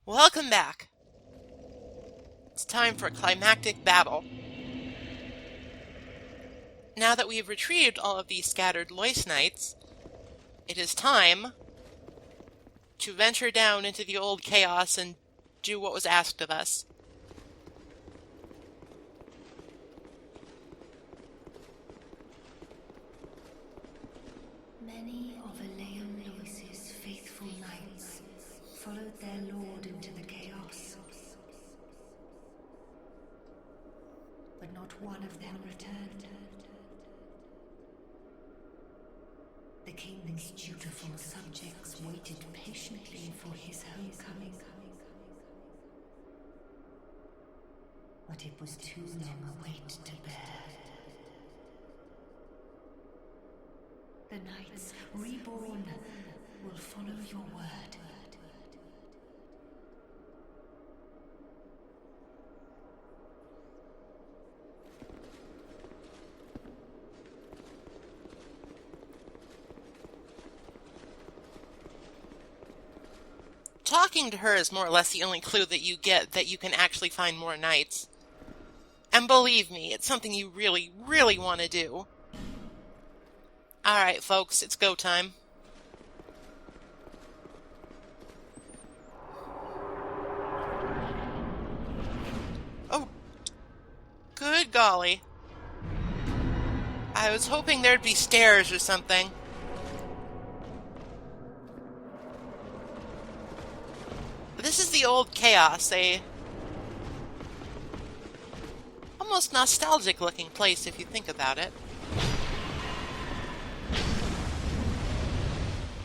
Welcome back. It's time for a climactic battle. Now that we've retrieved all of these scattered Lois Knights, it is time to venture down into the old chaos and do what was asked of us. Many of Elaine Lewis's faithful knights followed their lord into the chaos, but not one of them returned. The king's dutiful subjects waited patiently for his homecoming, but it was too long a wait to bear. The knights reborn will follow your word. Talking to her is more or less the only clue that you get that you can actually find more knights. And believe me, it's something you really, really want to do. Alright, folks, it's go time. Oh, good golly. I was hoping there'd be stairs or something. This is the old chaos, a almost nostalgic looking place if you think about it.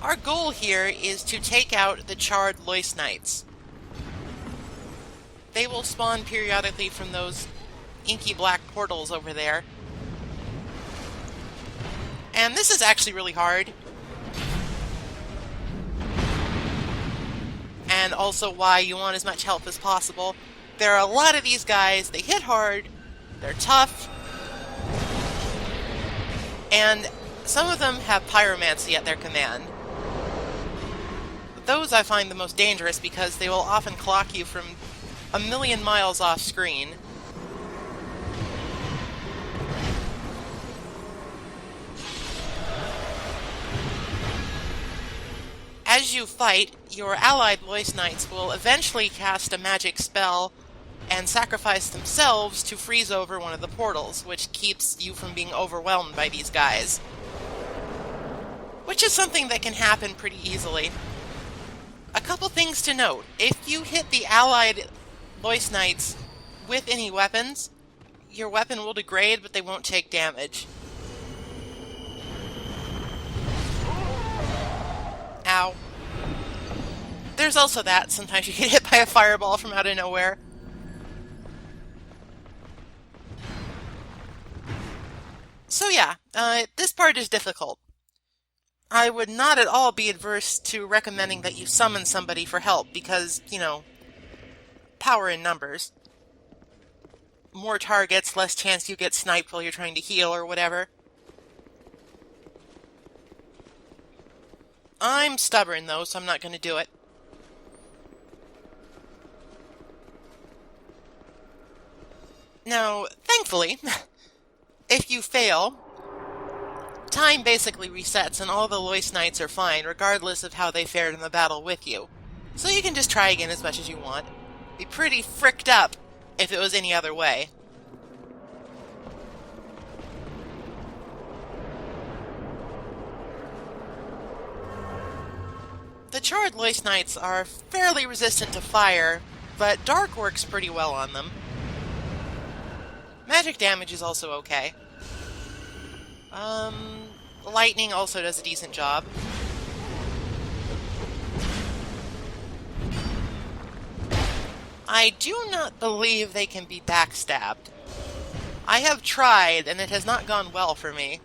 Our goal here is to take out the charred Lois Knights. They will spawn periodically from those inky black portals over there. And this is actually really hard. And also why you want as much help as possible. There are a lot of these guys, they hit hard, they're tough, and some of them have pyromancy at their command. Those I find the most dangerous because they will often clock you from a million miles off screen. As you fight, your allied Lois Knights will eventually cast a magic spell and sacrifice themselves to freeze over one of the portals, which keeps you from being overwhelmed by these guys. Which is something that can happen pretty easily. A couple things to note. If you hit the allied Lois Knights with any weapons, your weapon will degrade, but they won't take damage. Ow. There's also that. Sometimes you get hit by a fireball from out of nowhere. So yeah, this part is difficult. I would not at all be adverse to recommending that you summon somebody for help because, you know, power in numbers. More targets, less chance you get sniped while you're trying to heal or whatever. I'm stubborn though, so I'm not going to do it. Now, thankfully, if you fail, time basically resets and all the Lois Knights are fine, regardless of how they fared in the battle with you. So you can just try again as much as you want. Be pretty fricked up if it was any other way. The charred Lois Knights are fairly resistant to fire, but dark works pretty well on them. Magic damage is also okay. Lightning also does a decent job. I do not believe they can be backstabbed. I have tried, and it has not gone well for me.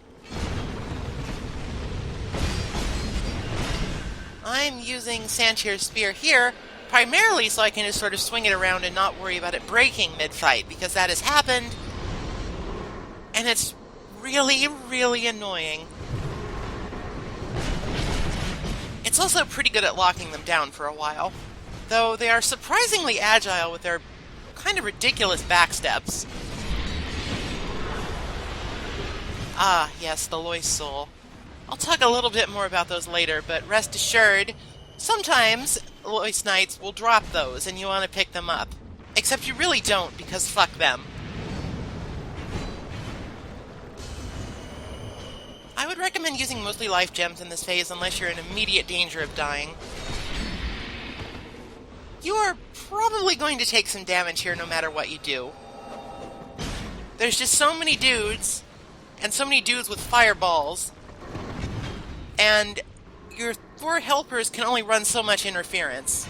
I'm using Santier's Spear here, primarily so I can just sort of swing it around and not worry about it breaking mid-fight, because that has happened, and it's really, really annoying. It's also pretty good at locking them down for a while. though they are surprisingly agile with their kind of ridiculous backsteps. Ah, yes, the Lois Soul. I'll talk a little bit more about those later, but rest assured, sometimes Lois Knights will drop those and you want to pick them up. Except you really don't, because fuck them. I would recommend using mostly life gems in this phase unless you're in immediate danger of dying. You are probably going to take some damage here no matter what you do. There's just so many dudes, and so many dudes with fireballs, and your 4 helpers can only run so much interference.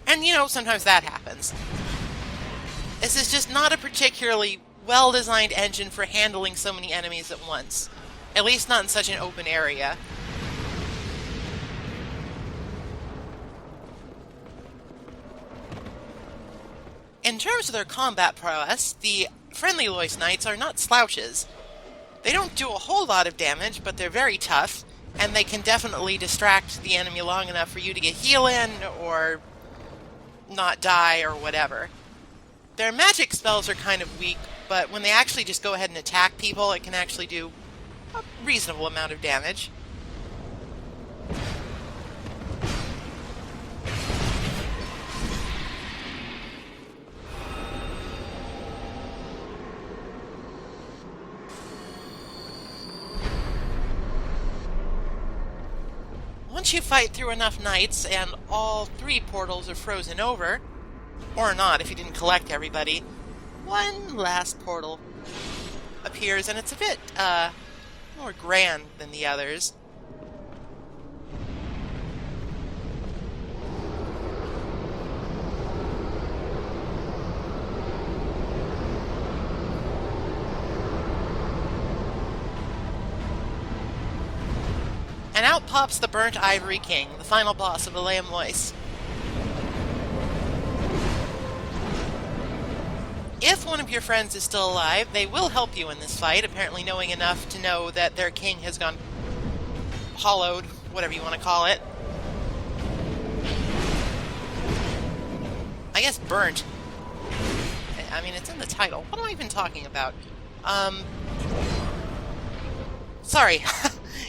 And, you know, sometimes that happens. This is just not a particularly well-designed engine for handling so many enemies at once. At least not in such an open area. In terms of their combat prowess, the friendly Lois Knights are not slouches. They don't do a whole lot of damage, but they're very tough, and they can definitely distract the enemy long enough for you to get heal in, or not die, or whatever. Their magic spells are kind of weak, but when they actually just go ahead and attack people, it can actually do a reasonable amount of damage. Once you fight through enough knights and all 3 portals are frozen over, or not if you didn't collect everybody, one last portal appears, and it's a bit more grand than the others. And out pops the burnt Ivory King, the final boss of Aleum Lois. If one of your friends is still alive, they will help you in this fight, apparently knowing enough to know that their king has gone hollowed, whatever you want to call it. I guess burnt. I mean, it's in the title. What am I even talking about? Sorry.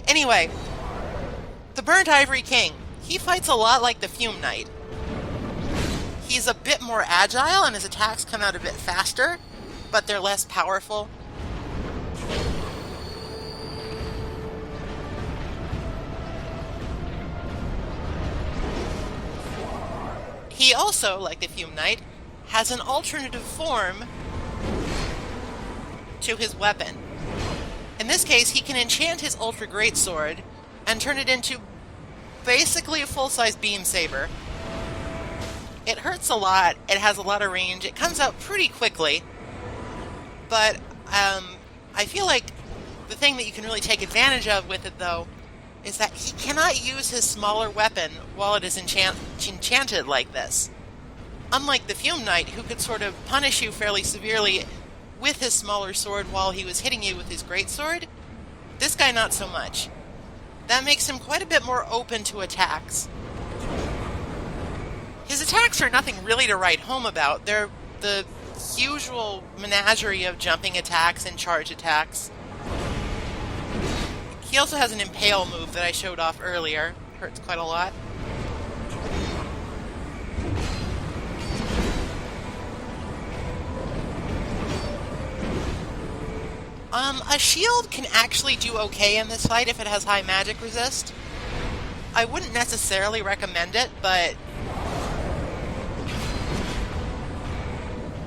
Anyway, the burnt Ivory King. He fights a lot like the Fume Knight. He's a bit more agile and his attacks come out a bit faster, but they're less powerful. He also, like the Fume Knight, has an alternative form to his weapon. In this case, he can enchant his Ultra Greatsword and turn it into basically a full-size beam saber. It hurts a lot, it has a lot of range, it comes out pretty quickly, but I feel like the thing that you can really take advantage of with it, though, is that he cannot use his smaller weapon while it is enchanted like this. Unlike the Fume Knight, who could sort of punish you fairly severely with his smaller sword while he was hitting you with his greatsword, this guy not so much. That makes him quite a bit more open to attacks. His attacks are nothing really to write home about. They're the usual menagerie of jumping attacks and charge attacks. He also has an impale move that I showed off earlier. Hurts quite a lot. A shield can actually do okay in this fight if it has high magic resist. I wouldn't necessarily recommend it, but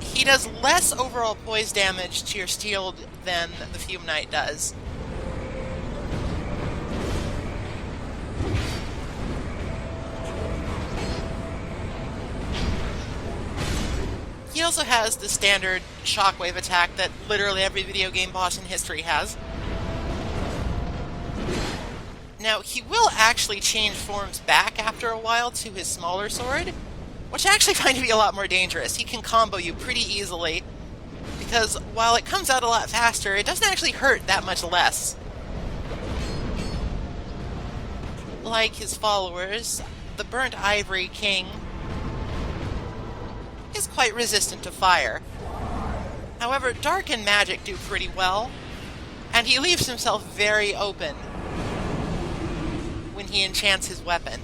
he does less overall poise damage to your shield than the Fume Knight does. He also has the standard shockwave attack that literally every video game boss in history has. Now, he will actually change forms back after a while to his smaller sword, which I actually find to be a lot more dangerous. He can combo you pretty easily, because while it comes out a lot faster, it doesn't actually hurt that much less. Like his followers, the burnt Ivory King is quite resistant to fire. However, dark and magic do pretty well, and he leaves himself very open when he enchants his weapon.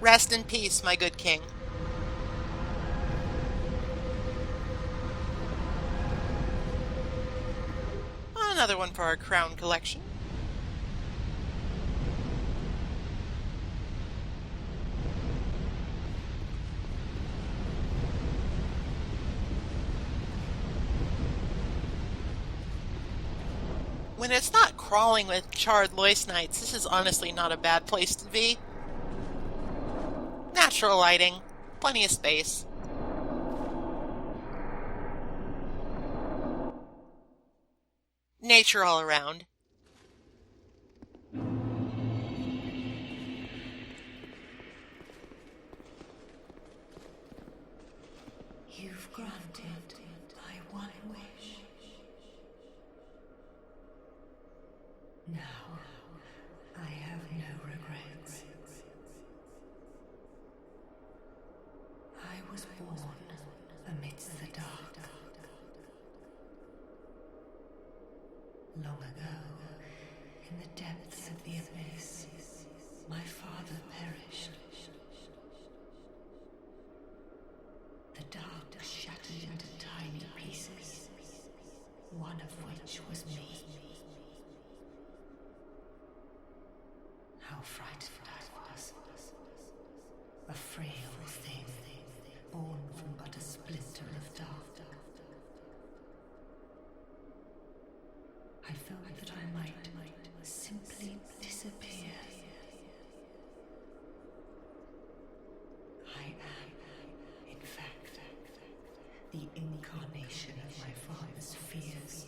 Rest in peace, my good king. Another one for our crown collection. When it's not crawling with charred Lois Knights, this is honestly not a bad place to be. Natural lighting, plenty of space. Nature all around. You've granted my one wish. Now, I have no regrets. I was born amidst the dark. Long ago, in the depths of the abyss, my father perished. The dark shattered into tiny pieces, one of which was me. How frightened I was. A frail thing, born from but a splinter of dark. I felt that I might simply disappear. I am, in fact, the incarnation of my father's fears.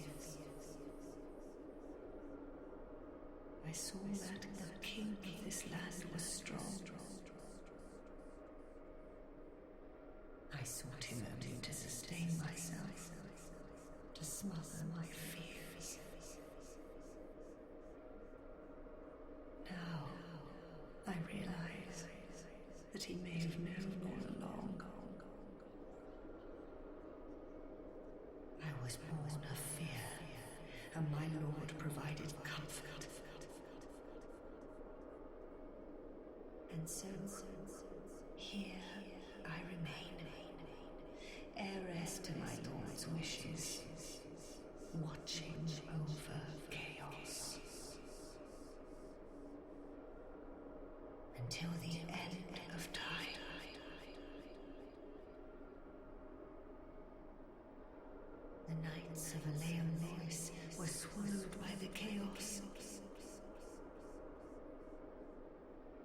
I saw that the king of this land was strong. I sought him only to sustain myself, to smother my fears. Now, I realize that he may have known all along. I was born of fear, and my Lord provided comfort. And so, here I remain, heiress to my Lord's wishes, watching over chaos. Until the end of time. The Knights of Lois were swallowed by the chaos,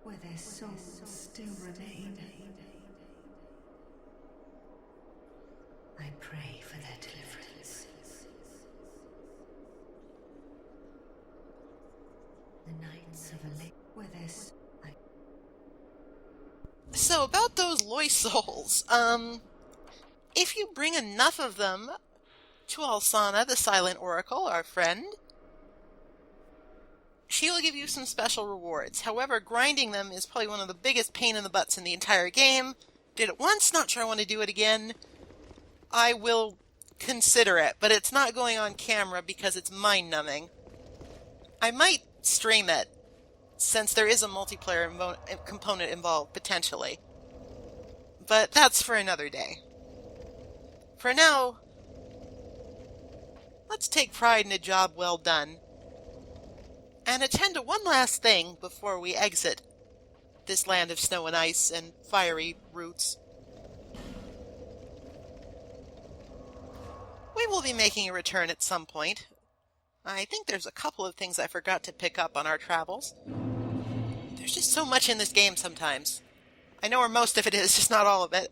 where their souls still remain. I pray for their deliverance. The Knights of where there's So about those Lois souls, if you bring enough of them to Alsana, the Silent Oracle, our friend, she will give you some special rewards. However, grinding them is probably one of the biggest pain in the butts in the entire game. Did it once, not sure I want to do it again. I will consider it, but it's not going on camera because it's mind-numbing. I might stream it, since there is a multiplayer component involved, potentially. But that's for another day. For now, let's take pride in a job well done, and attend to one last thing before we exit this land of snow and ice and fiery roots. We will be making a return at some point. I think there's a couple of things I forgot to pick up on our travels. There's just so much in this game sometimes. I know where most of it is, just not all of it.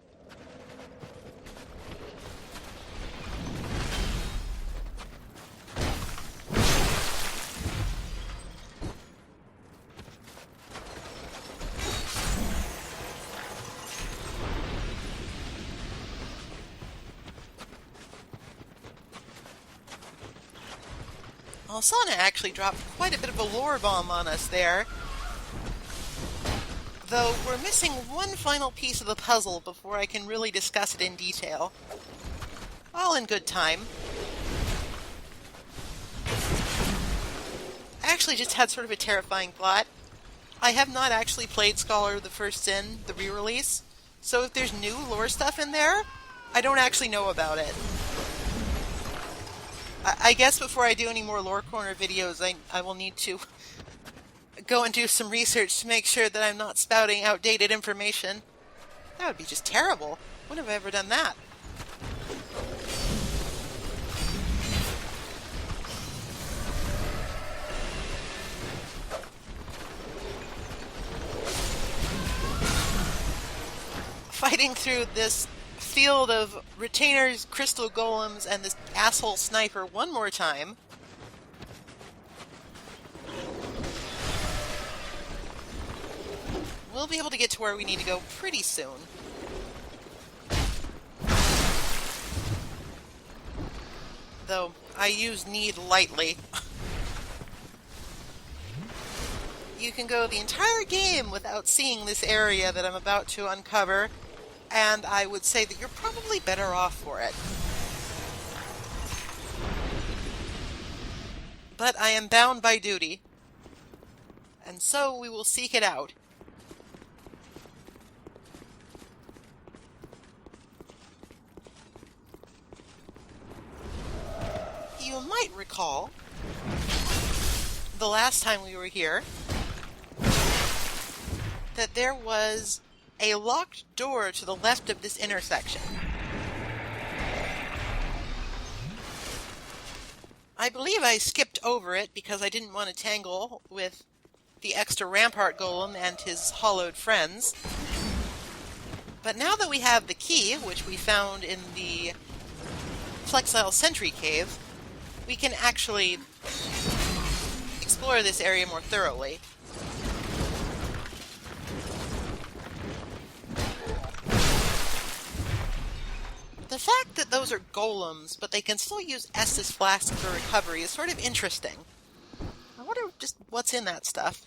Alsana actually dropped quite a bit of a lore bomb on us there. Though we're missing one final piece of the puzzle before I can really discuss it in detail. All in good time. I actually just had sort of a terrifying thought. I have not actually played Scholar of the First Sin, the re-release, so if there's new lore stuff in there, I don't actually know about it. I guess before I do any more Lore Corner videos, I will need to go and do some research to make sure that I'm not spouting outdated information. That would be just terrible. When have I ever done that? Fighting through this field of retainers, crystal golems, and this asshole sniper one more time. We'll be able to get to where we need to go pretty soon. Though, I use need lightly. You can go the entire game without seeing this area that I'm about to uncover, and I would say that you're probably better off for it. But I am bound by duty, and so we will seek it out. You might recall the last time we were here that there was a locked door to the left of this intersection. I believe I skipped over it because I didn't want to tangle with the extra Rampart Golem and his hollowed friends. But now that we have the key, which we found in the Flexile Sentry Cave, we can actually explore this area more thoroughly. The fact that those are golems, but they can still use Estus Flask for recovery is sort of interesting. I wonder just what's in that stuff.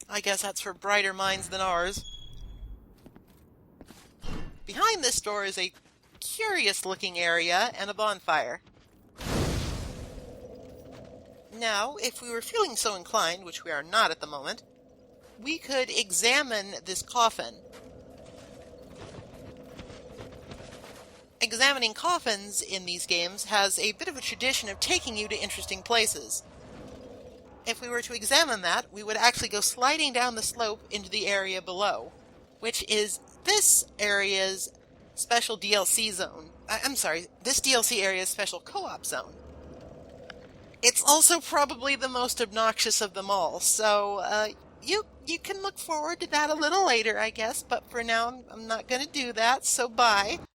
I guess that's for brighter minds than ours. Behind this door is a curious-looking area and a bonfire. Now, if we were feeling so inclined, which we are not at the moment, we could examine this coffin. Examining coffins in these games has a bit of a tradition of taking you to interesting places. If we were to examine that, we would actually go sliding down the slope into the area below, which is this area's special DLC zone. This DLC area's special co-op zone. It's also probably the most obnoxious of them all, so you can look forward to that a little later, I guess, but for now I'm not going to do that, so bye.